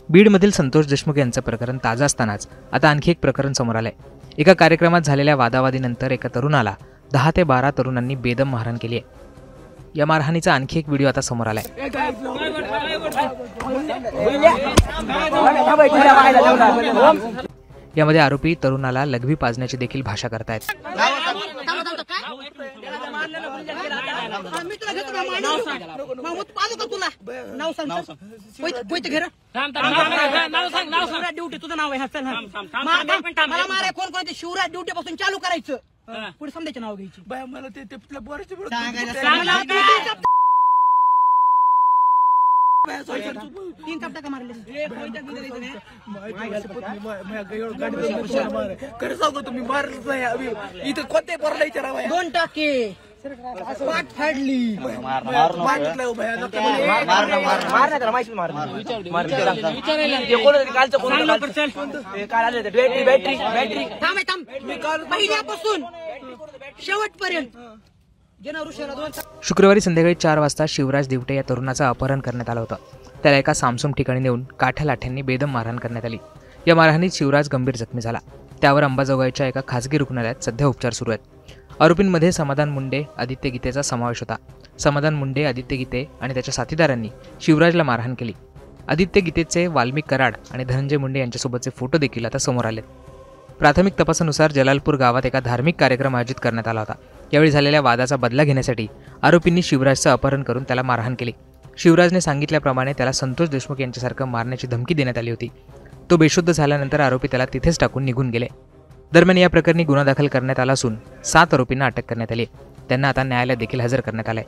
बीडमधील संतोष देशमुख यांचं प्रकरण ताजं असतानाच आता आणखी एक प्रकरण समोर आलंय। एका कार्यक्रमात झालेल्या वादावादीनंतर एका तरुणाला 10 ते 12 तरुणांनी बेदम मारहाण केली आहे। या मारहाणीचा आणखी एक व्हिडिओ आता समोर आलाय। यामध्ये आरोपी तरुणाला लघवी पाजण्याची देखील भाषा करतायत। शिवराज ड्युटी पासून चालू करायचं पुढे समजायचं नाव घ्यायची मला ते तीन चपटा मारले खरं सांगतो तुम्ही मारलंच नाही इथं कोणत्याही पोराला विचारावं 2 टाके पाठ फाडली पहिल्यापासून शेवटपर्यंत। शुक्रवारी संध्याकाळी 4 वाजता शिवराज दिवटे या तरुणाचं अपहरण करण्यात आलं होतं। त्याला एका सामसूम ठिकाणी नेऊन काठ्या लाठ्यांनी बेदम मारहाण करण्यात आली। या मारहाणीत शिवराज गंभीर जखमी झाला। त्यावर अंबाजोगाईच्या एका खासगी रुग्णालयात सध्या उपचार सुरू आहेत। आरोपींमध्ये समाधान मुंडे, आदित्य गीतेचा समावेश होता। समाधान मुंडे, आदित्य गीते आणि त्याच्या साथीदारांनी शिवराजला मारहाण केली। आदित्य गीतेचे वाल्मिक कराड आणि धनंजय मुंडे यांच्यासोबतचे फोटो देखील आता समोर आलेत। प्राथमिक तपासानुसार जलालपूर गावात एका धार्मिक कार्यक्रम आयोजित करण्यात आला होता। यावेळी झालेल्या वादाचा बदला घेण्यासाठी आरोपींनी शिवराजचं अपहरण करून त्याला मारहाण केली। शिवराजने सांगितल्याप्रमाणे त्याला संतोष देशमुख यांच्यासारखं मारण्याची धमकी देण्यात आली होती। तो बेशुद्ध झाल्यानंतर आरोपी त्याला तिथेच टाकून निघून गेले। दरम्यान या प्रकरणी गुन्हा दाखल करण्यात आला असून 7 आरोपींना अटक करण्यात आली। त्यांना आता न्यायालयात देखील हजर करण्यात आलंय।